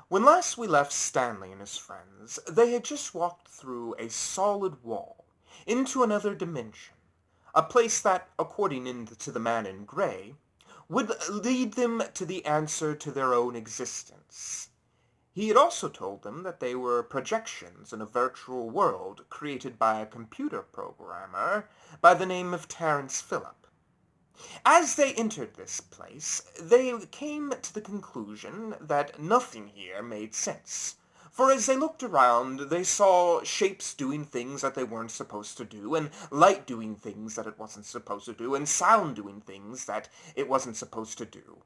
When last we left Stanley and his friends, they had just walked through a solid wall, into another dimension, a place that, to the man in gray, would lead them to the answer to their own existence. He had also told them that they were projections in a virtual world created by a computer programmer by the name of Terence Phillip. As they entered this place, they came to the conclusion that nothing here made sense. For as they looked around, they saw shapes doing things that they weren't supposed to do, and light doing things that it wasn't supposed to do, and sound doing things that it wasn't supposed to do.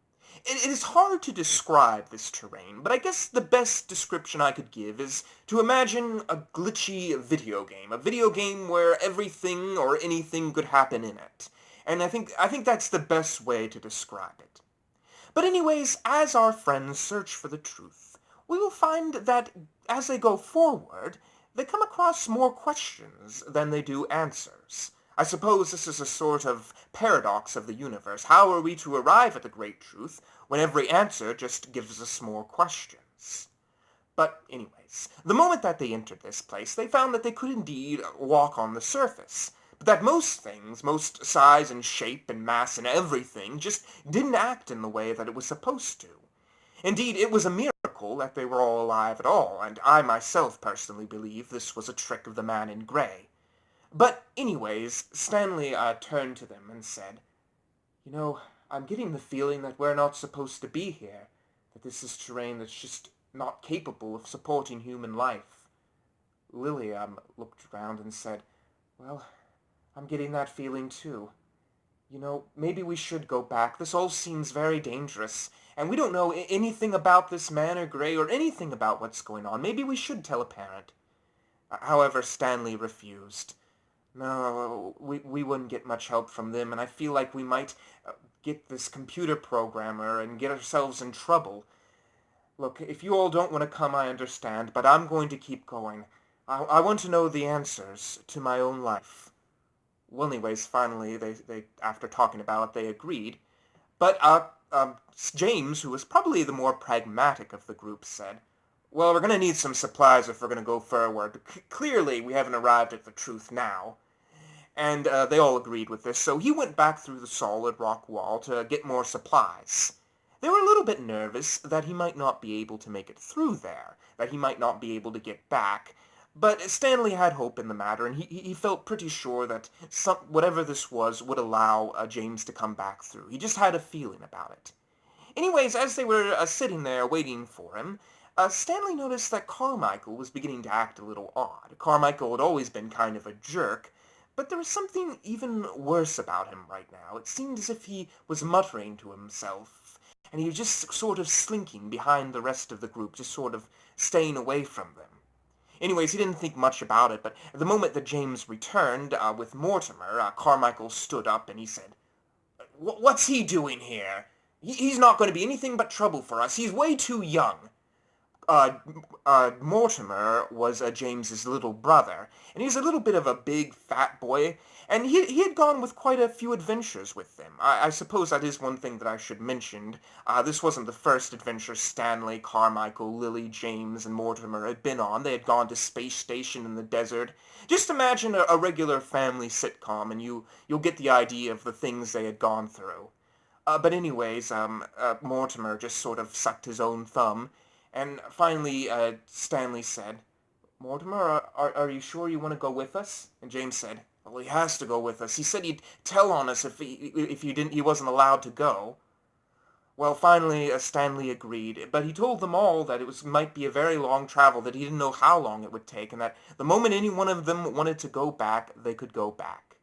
It is hard to describe this terrain, but I guess the best description I could give is to imagine a glitchy a video game where everything or anything could happen in it. And I think that's the best way to describe it. But anyways, as our friends search for the truth, we will find that as they go forward, they come across more questions than they do answers. I suppose this is a sort of paradox of the universe. How are we to arrive at the great truth when every answer just gives us more questions? But anyways, the moment that they entered this place, they found that they could indeed walk on the surface, but that most things, most size and shape and mass and everything, just didn't act in the way that it was supposed to. Indeed, it was a miracle that they were all alive at all, and I myself personally believe this was a trick of the man in gray. But anyways, Stanley turned to them and said, I'm getting the feeling that we're not supposed to be here, that this is terrain that's just not capable of supporting human life. Lily looked around and said, well, I'm getting that feeling too. Maybe we should go back. This all seems very dangerous, and we don't know anything about this man or Gray or anything about what's going on. Maybe we should tell a parent. However, Stanley refused. No, we wouldn't get much help from them, and I feel like we might get this computer programmer and get ourselves in trouble. Look, if you all don't want to come, I understand, but I'm going to keep going. I want to know the answers to my own life. Well, anyways, finally, they after talking about it, they agreed. But James, who was probably the more pragmatic of the group, said, well, we're going to need some supplies if we're going to go forward. Clearly, we haven't arrived at the truth now. And they all agreed with this, so he went back through the solid rock wall to get more supplies. They were a little bit nervous that he might not be able to make it through there, that he might not be able to get back, but Stanley had hope in the matter, and he felt pretty sure that whatever this was would allow James to come back through. He just had a feeling about it. Anyways, as they were sitting there waiting for him, Stanley noticed that Carmichael was beginning to act a little odd. Carmichael had always been kind of a jerk, but there was something even worse about him right now. It seemed as if he was muttering to himself, and he was just sort of slinking behind the rest of the group, just sort of staying away from them. Anyways, he didn't think much about it, but at the moment that James returned with Mortimer, Carmichael stood up and he said, What's he doing here? He's not going to be anything but trouble for us. He's way too young. Mortimer was James's little brother, and he's a little bit of a big, fat boy, and he had gone with quite a few adventures with them. I suppose that is one thing that I should mention. This wasn't the first adventure Stanley, Carmichael, Lily, James, and Mortimer had been on. They had gone to Space Station in the desert. Just imagine a regular family sitcom, and you'll get the idea of the things they had gone through. But anyways, Mortimer just sort of sucked his own thumb, and finally, Stanley said, Mortimer, are you sure you want to go with us? And James said, well, he has to go with us. He said he'd tell on us if he wasn't allowed to go. Well, finally, Stanley agreed, but he told them all that might be a very long travel, that he didn't know how long it would take, and that the moment any one of them wanted to go back, they could go back.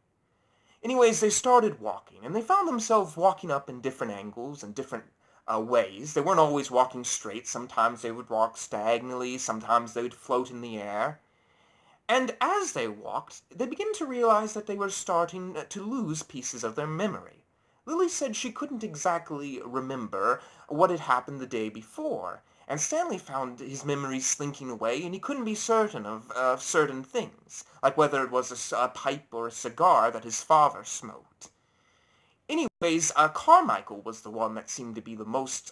Anyways, they started walking, and they found themselves walking up in different angles and different ways. They weren't always walking straight. Sometimes they would walk diagonally. Sometimes they would float in the air. And as they walked, they began to realize that they were starting to lose pieces of their memory. Lily said she couldn't exactly remember what had happened the day before, and Stanley found his memory slinking away, and he couldn't be certain of certain things, like whether it was a pipe or a cigar that his father smoked. Anyways, Carmichael was the one that seemed to be the most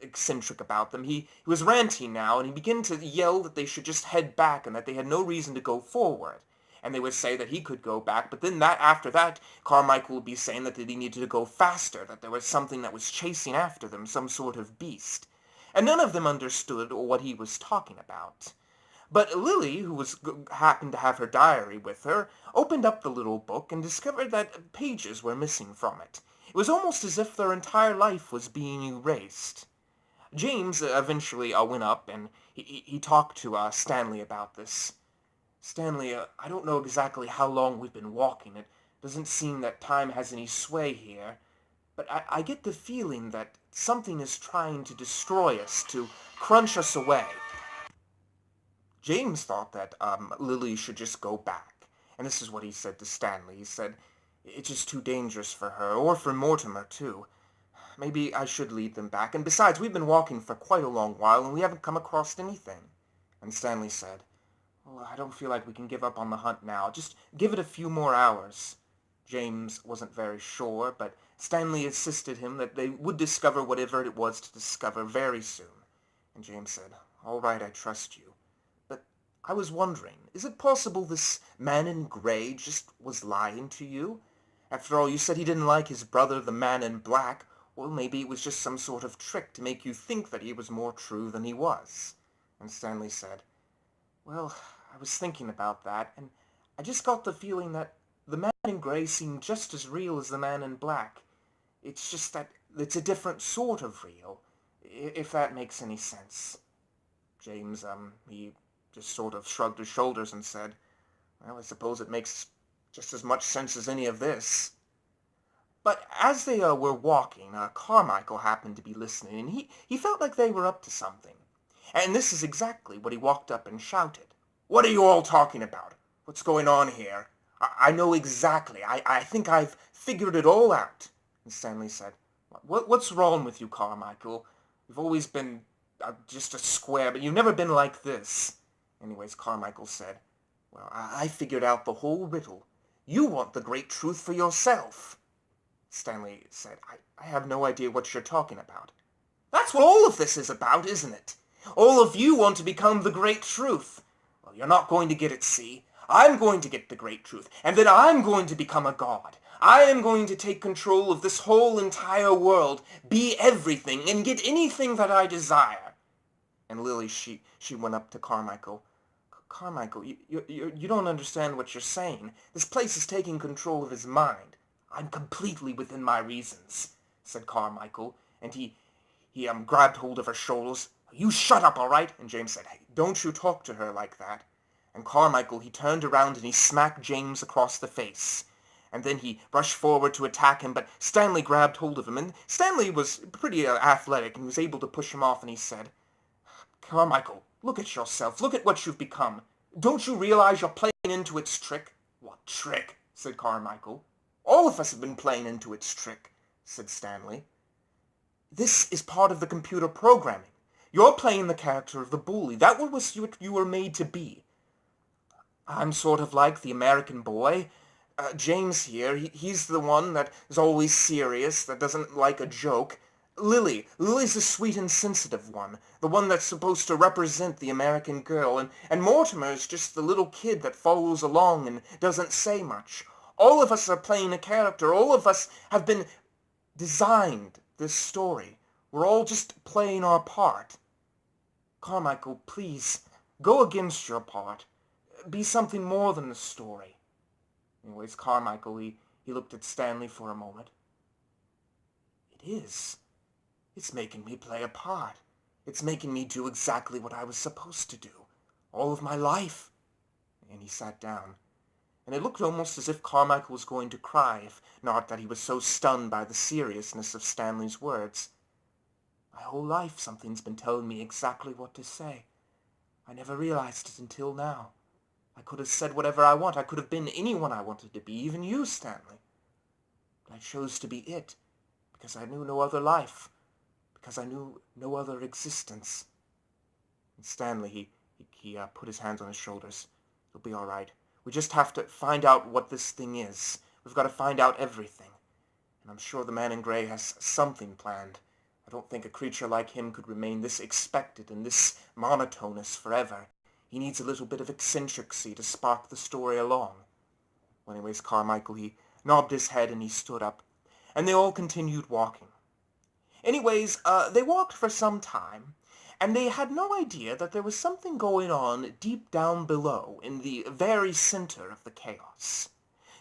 eccentric about them. He was ranting now, and he began to yell that they should just head back and that they had no reason to go forward. And they would say that he could go back, but then after that, Carmichael would be saying that he needed to go faster, that there was something that was chasing after them, some sort of beast. And none of them understood what he was talking about. But Lily, who happened to have her diary with her, opened up the little book and discovered that pages were missing from it. It was almost as if their entire life was being erased. James eventually went up and he talked to Stanley about this. Stanley, I don't know exactly how long we've been walking. It doesn't seem that time has any sway here. But I get the feeling that something is trying to destroy us, to crunch us away. James thought that Lily should just go back. And this is what he said to Stanley. He said, it's just too dangerous for her, or for Mortimer, too. Maybe I should lead them back. And besides, we've been walking for quite a long while, and we haven't come across anything. And Stanley said, well, I don't feel like we can give up on the hunt now. Just give it a few more hours. James wasn't very sure, but Stanley insisted him that they would discover whatever it was to discover very soon. And James said, all right, I trust you. But I was wondering, is it possible this man in gray just was lying to you? After all, you said he didn't like his brother, the man in black. Well, maybe it was just some sort of trick to make you think that he was more true than he was. And Stanley said, well, I was thinking about that, and I just got the feeling that the man in gray seemed just as real as the man in black. It's just that it's a different sort of real, if that makes any sense. James, he just sort of shrugged his shoulders and said, well, I suppose it makes just as much sense as any of this. But as they were walking, Carmichael happened to be listening, and he felt like they were up to something. And this is exactly what he walked up and shouted. What are you all talking about? What's going on here? I know exactly. I think I've figured it all out. And Stanley said, what's wrong with you, Carmichael? You've always been just a square, but you've never been like this. Anyways, Carmichael said, well, I figured out the whole riddle. You want the great truth for yourself. Stanley said, I have no idea what you're talking about. That's what all of this is about, isn't it? All of you want to become the great truth. Well, you're not going to get it, see? I'm going to get the great truth, and then I'm going to become a god. I am going to take control of this whole entire world, be everything, and get anything that I desire. And Lily, she went up to Carmichael. Carmichael, you don't understand what you're saying. This place is taking control of his mind. I'm completely within my reasons, said Carmichael, and he grabbed hold of her shoulders. You shut up, all right? And James said, hey, don't you talk to her like that. And Carmichael, he turned around and he smacked James across the face. And then he rushed forward to attack him, but Stanley grabbed hold of him, and Stanley was pretty athletic and was able to push him off, and he said, Carmichael, look at yourself. Look at what you've become. Don't you realize you're playing into its trick? What trick? Said Carmichael. All of us have been playing into its trick, said Stanley. This is part of the computer programming. You're playing the character of the bully. That was what you were made to be. I'm sort of like the American boy. James here, he's the one that is always serious, that doesn't like a joke. Lily's the sweet and sensitive one, the one that's supposed to represent the American girl, and Mortimer's just the little kid that follows along and doesn't say much. All of us are playing a character. All of us have been designed this story. We're all just playing our part. Carmichael, please, go against your part. Be something more than a story. Anyways, Carmichael, he looked at Stanley for a moment. It is. It's making me play a part. It's making me do exactly what I was supposed to do. All of my life. And he sat down. And it looked almost as if Carmichael was going to cry, if not that he was so stunned by the seriousness of Stanley's words. My whole life something's been telling me exactly what to say. I never realized it until now. I could have said whatever I want. I could have been anyone I wanted to be, even you, Stanley. But I chose to be it, because I knew no other life, because I knew no other existence. And Stanley, he put his hands on his shoulders. It'll be all right. We just have to find out what this thing is. We've got to find out everything. And I'm sure the man in gray has something planned. I don't think a creature like him could remain this expected and this monotonous forever. He needs a little bit of eccentricity to spark the story along. Well, anyways, Carmichael, he nodded his head and he stood up, and they all continued walking. Anyways, they walked for some time, and they had no idea that there was something going on deep down below in the very center of the chaos.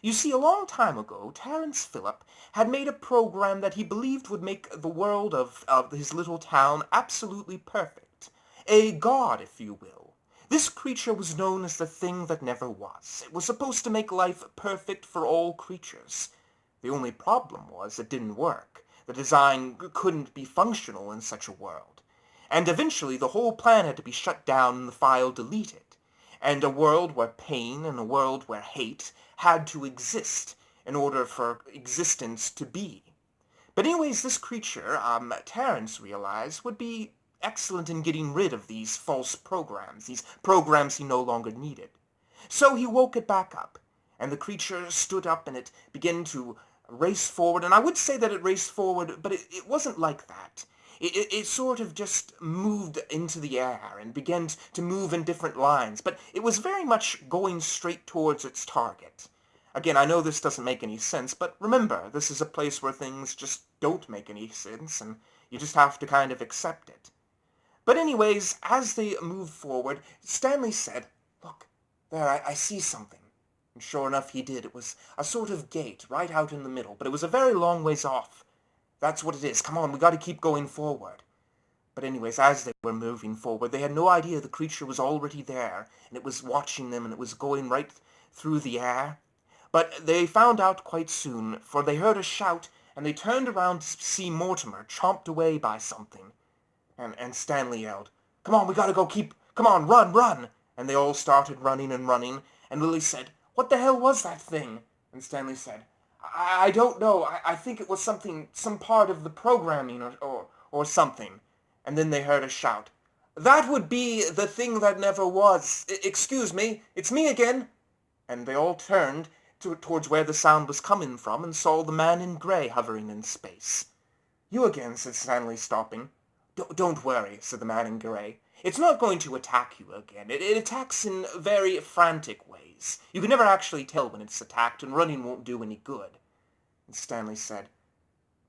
You see, a long time ago, Terence Phillip had made a program that he believed would make the world of his little town absolutely perfect. A god, if you will. This creature was known as the thing that never was. It was supposed to make life perfect for all creatures. The only problem was it didn't work. The design couldn't be functional in such a world. And eventually the whole plan had to be shut down and the file deleted. And a world where pain and a world where hate had to exist in order for existence to be. But anyways, this creature, Terence realized, would be excellent in getting rid of these false programs, these programs he no longer needed. So he woke it back up, and the creature stood up and it began to race forward, and I would say that it raced forward, but it wasn't like that. It sort of just moved into the air and began to move in different lines, but it was very much going straight towards its target. Again, I know this doesn't make any sense, but remember, this is a place where things just don't make any sense, and you just have to kind of accept it. But anyways, as they moved forward, Stanley said, "Look, there, I see something." And sure enough, he did. It was a sort of gate right out in the middle, but it was a very long ways off. "That's what it is. Come on, we gotta keep going forward." But anyways, as they were moving forward, they had no idea the creature was already there, and it was watching them, and it was going right through the air. But they found out quite soon, for they heard a shout, and they turned around to see Mortimer chomped away by something. And Stanley yelled, "Come on, we gotta go come on, run, run!" And they all started running and running, and Lily said, "What the hell was that thing?" And Stanley said, I don't know. I think it was some part of the programming or something." And then they heard a shout. "That would be the thing that never was. Excuse me, it's me again." And they all turned towards where the sound was coming from and saw the man in gray hovering in space. "You again," said Stanley, stopping. Don't worry," said the man in gray. "It's not going to attack you again. It attacks in very frantic ways. You can never actually tell when it's attacked, and running won't do any good." And Stanley said,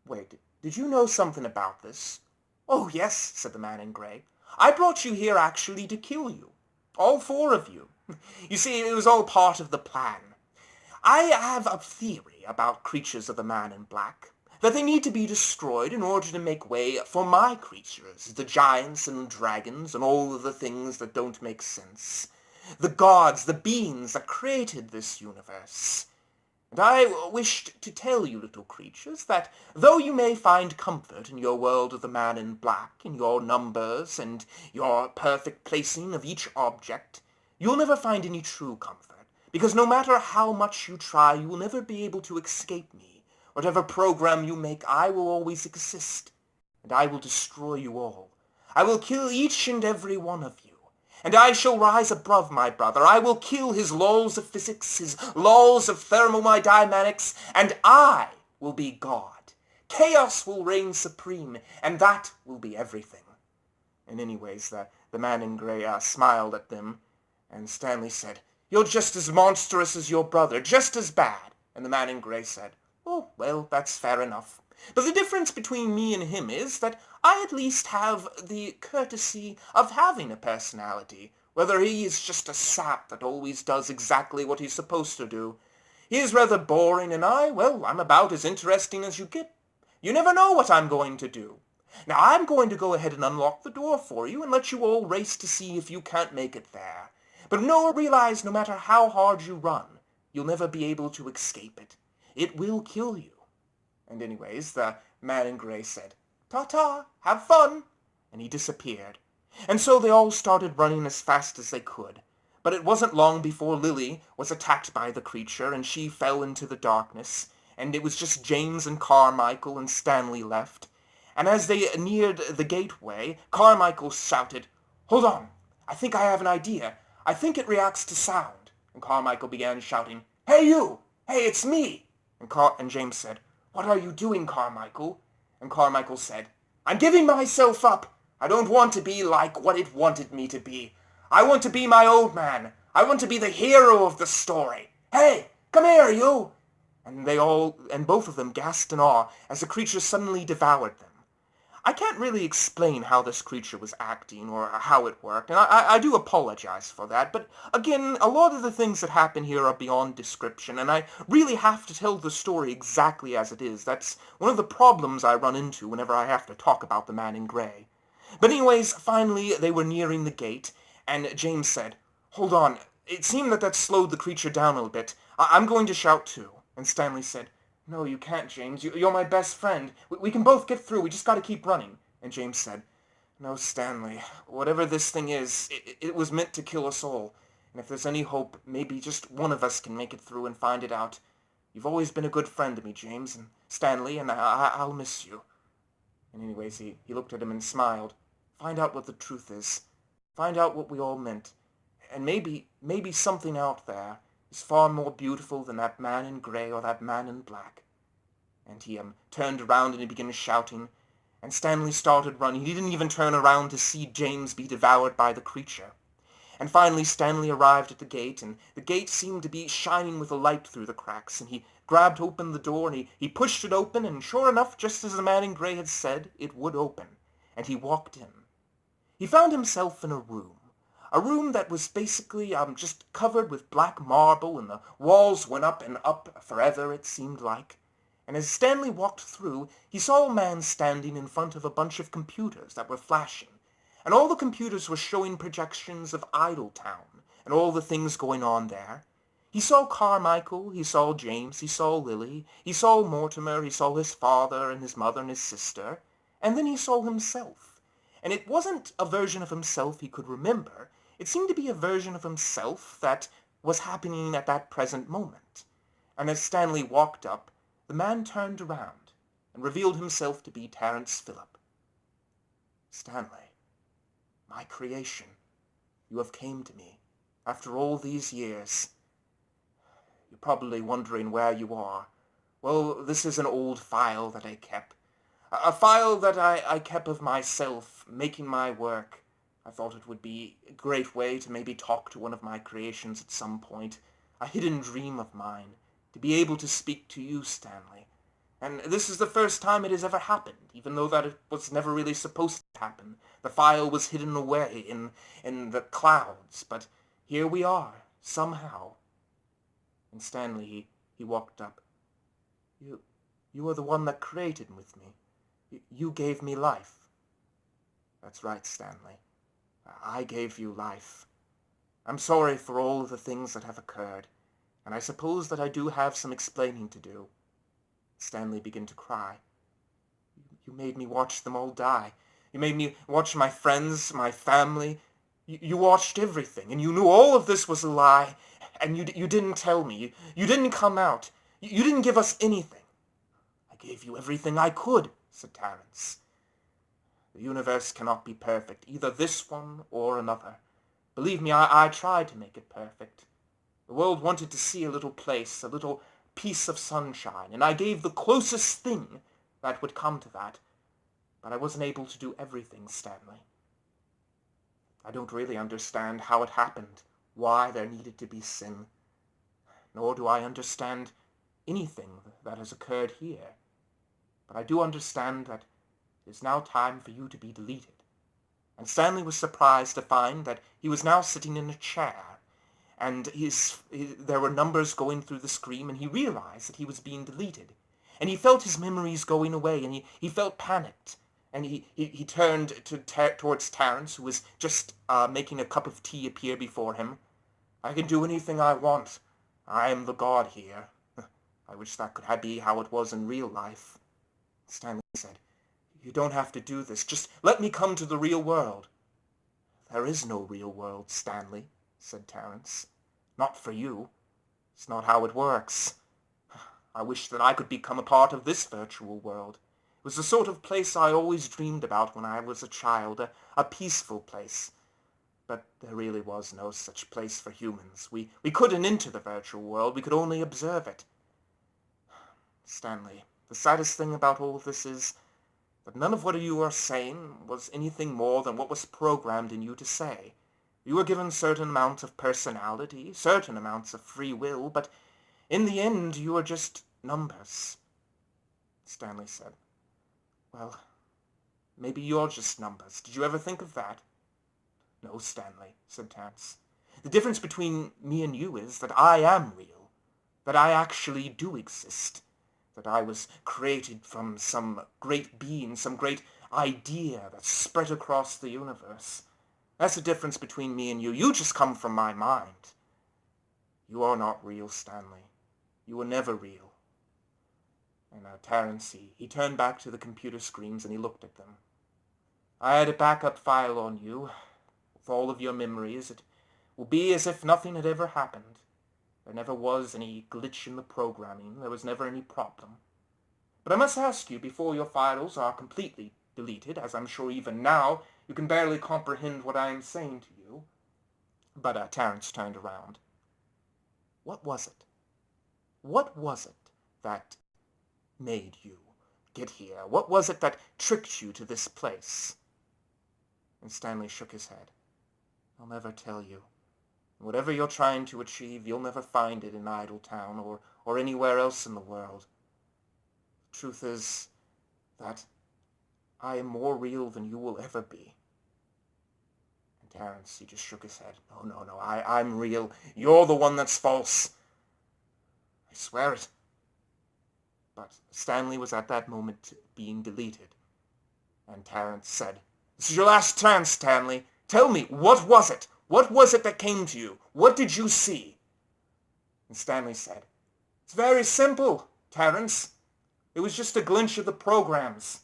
"Wait, did you know something about this?" "Oh, yes," said the man in gray. "I brought you here actually to kill you. All four of you. You see, it was all part of the plan. I have a theory about creatures of the man in black, that they need to be destroyed in order to make way for my creatures, the giants and dragons and all of the things that don't make sense. The gods, the beings that created this universe. And I wished to tell you, little creatures, that though you may find comfort in your world of the man in black, in your numbers and your perfect placing of each object, you'll never find any true comfort, because no matter how much you try, you will never be able to escape me. Whatever program you make, I will always exist, and I will destroy you all. I will kill each and every one of you, and I shall rise above my brother. I will kill his laws of physics, his laws of thermodynamics, and I will be God. Chaos will reign supreme, and that will be everything." And anyways, the man in gray smiled at them, and Stanley said, "You're just as monstrous as your brother, just as bad." And the man in gray said, "Oh, well, that's fair enough. But the difference between me and him is that I at least have the courtesy of having a personality, whether he is just a sap that always does exactly what he's supposed to do. He is rather boring, and I'm about as interesting as you get. You never know what I'm going to do. Now, I'm going to go ahead and unlock the door for you and let you all race to see if you can't make it there. But realize no matter how hard you run, you'll never be able to escape it. It will kill you." And anyways, the man in gray said, "Ta-ta, have fun," and he disappeared. And so they all started running as fast as they could. But it wasn't long before Lily was attacked by the creature, and she fell into the darkness, and it was just James and Carmichael and Stanley left. And as they neared the gateway, Carmichael shouted, "Hold on, I think I have an idea. I think it reacts to sound." And Carmichael began shouting, "Hey you! Hey, it's me!" And James said, "What are you doing, Carmichael?" And Carmichael said, I'm giving myself up. I don't want to be like what it wanted me to be. I want to be my old man. I want to be the hero of the story. Hey, come here, you!" And both of them gasped in awe as the creature suddenly devoured them. I can't really explain how this creature was acting or how it worked, and I do apologize for that, but again, a lot of the things that happen here are beyond description, and I really have to tell the story exactly as it is. That's one of the problems I run into whenever I have to talk about the man in gray. But anyways, finally, they were nearing the gate, and James said, "Hold on, it seemed that slowed the creature down a bit. I'm going to shout too." And Stanley said, "No, you can't, James. You're my best friend. We can both get through. We just gotta keep running." And James said, "No, Stanley. Whatever this thing is, it was meant to kill us all. And if there's any hope, maybe just one of us can make it through and find it out. You've always been a good friend to me, James, and Stanley, and I'll miss you." And anyways, he looked at him and smiled. "Find out what the truth is. Find out what we all meant. And maybe something out there is far more beautiful than that man in gray or that man in black." And he turned around and he began shouting, and Stanley started running. He didn't even turn around to see James be devoured by the creature. And finally Stanley arrived at the gate, and the gate seemed to be shining with a light through the cracks, and he grabbed open the door, and he pushed it open, and sure enough, just as the man in gray had said, it would open, and he walked in. He found himself in a room that was basically just covered with black marble, and the walls went up and up forever, it seemed like. And as Stanley walked through, he saw a man standing in front of a bunch of computers that were flashing, and all the computers were showing projections of Idletown and all the things going on there. He saw Carmichael, he saw James, he saw Lily, he saw Mortimer, he saw his father and his mother and his sister, and then he saw himself. And it wasn't a version of himself he could remember. It seemed to be a version of himself that was happening at that present moment. And as Stanley walked up, the man turned around and revealed himself to be Terence Phillip. "Stanley, my creation, you have came to me after all these years. You're probably wondering where you are. Well, this is an old file that I kept. A file that I kept of myself, making my work. I thought it would be a great way to maybe talk to one of my creations at some point. A hidden dream of mine, to be able to speak to you, Stanley. And this is the first time it has ever happened, even though that it was never really supposed to happen. The file was hidden away in the clouds, but here we are, somehow." And Stanley, he walked up. You are the one that created with me. You gave me life." "That's right, Stanley. I gave you life. I'm sorry for all of the things that have occurred, and I suppose that I do have some explaining to do." Stanley began to cry. You made me watch them all die. You made me watch my friends, my family. You watched everything, and you knew all of this was a lie, and you didn't tell me. You didn't come out. You didn't give us anything." "I gave you everything I could," said Terence. "The universe cannot be perfect, either this one or another. Believe me, I tried to make it perfect. The world wanted to see a little place, a little piece of sunshine, and I gave the closest thing that would come to that. But I wasn't able to do everything, Stanley. I don't really understand how it happened, why there needed to be sin. Nor do I understand anything that has occurred here. But I do understand that it is now time for you to be deleted." And Stanley was surprised to find that he was now sitting in a chair, and there were numbers going through the screen, and he realized that he was being deleted. And he felt his memories going away, and he felt panicked. And he turned towards Terence, who was just making a cup of tea appear before him. "I can do anything I want. I am the god here. I wish that could be how it was in real life." Stanley said, "You don't have to do this. Just let me come to the real world." "There is no real world, Stanley," said Terence. "Not for you. It's not how it works. I wish that I could become a part of this virtual world. It was the sort of place I always dreamed about when I was a child, a peaceful place. But there really was no such place for humans. We couldn't enter the virtual world. We could only observe it. Stanley, the saddest thing about all of this is that none of what you are saying was anything more than what was programmed in you to say. You were given certain amounts of personality, certain amounts of free will, but in the end you are just numbers. Stanley said, "Well, maybe you're just numbers. Did you ever think of that?" "No, Stanley," said Terence. "The difference between me and you is that I am real, that I actually do exist, that I was created from some great being, some great idea that's spread across the universe. That's the difference between me and you. You just come from my mind. You are not real, Stanley. You were never real." And Terence, he turned back to the computer screens and he looked at them. "I had a backup file on you, with all of your memories. It will be as if nothing had ever happened. There never was any glitch in the programming. There was never any problem. But I must ask you, before your files are completely deleted, as I'm sure even now you can barely comprehend what I am saying to you." But Terence turned around. "What was it? What was it that made you get here? What was it that tricked you to this place?" And Stanley shook his head. "I'll never tell you. Whatever you're trying to achieve, you'll never find it in Idletown or anywhere else in the world. The truth is that I am more real than you will ever be." And Terence, he just shook his head. No, I'm real. You're the one that's false. I swear it." But Stanley was at that moment being deleted. And Terence said, "This is your last chance, Stanley. Tell me, what was it? What was it that came to you? What did you see?" And Stanley said, "It's very simple, Terence. It was just a glitch of the programs.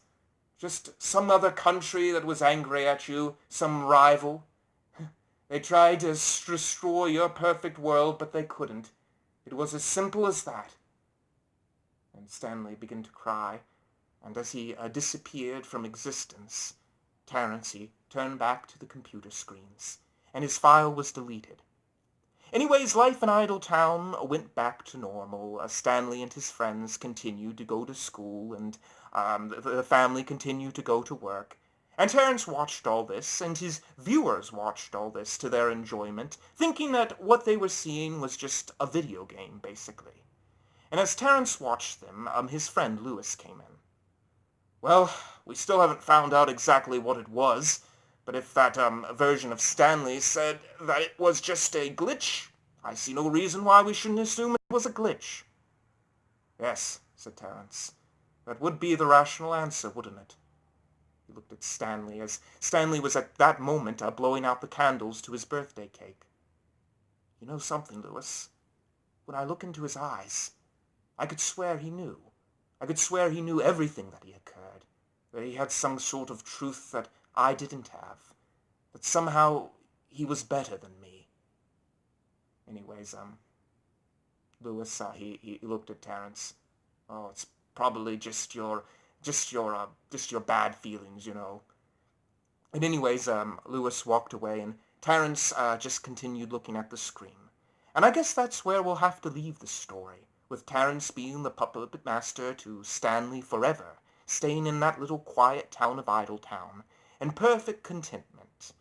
Just some other country that was angry at you, some rival. They tried to destroy your perfect world, but they couldn't. It was as simple as that." And Stanley began to cry, and as he disappeared from existence, Terence, he turned back to the computer screens, and his file was deleted. Anyways, life in Idletown went back to normal. Stanley and his friends continued to go to school, and the family continued to go to work. And Terence watched all this, and his viewers watched all this to their enjoyment, thinking that what they were seeing was just a video game, basically. And as Terence watched them, his friend Lewis came in. "Well, we still haven't found out exactly what it was, but if that version of Stanley said that it was just a glitch, I see no reason why we shouldn't assume it was a glitch." "Yes," said Terence. "That would be the rational answer, wouldn't it?" He looked at Stanley, as Stanley was at that moment blowing out the candles to his birthday cake. "You know something, Lewis? When I look into his eyes, I could swear he knew. I could swear he knew everything that he occurred, that he had some sort of truth that I didn't have, that somehow he was better than me." Anyways, Lewis, he looked at Terence. "Oh, it's probably just your bad feelings, you know." And anyways, Lewis walked away, and Terence just continued looking at the screen. And I guess that's where we'll have to leave the story, with Terence being the puppet master to Stanley forever, staying in that little quiet town of Idletown, in perfect contentment.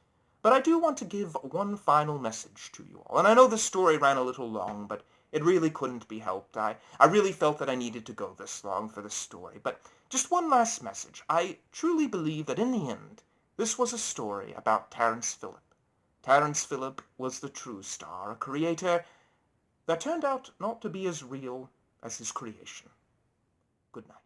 But I do want to give one final message to you all, and I know the story ran a little long, but it really couldn't be helped. I really felt that I needed to go this long for this story, but just one last message. I truly believe that in the end, this was a story about Terence Phillip. Terence Phillip was the true star, a creator that turned out not to be as real as his creation. Good night.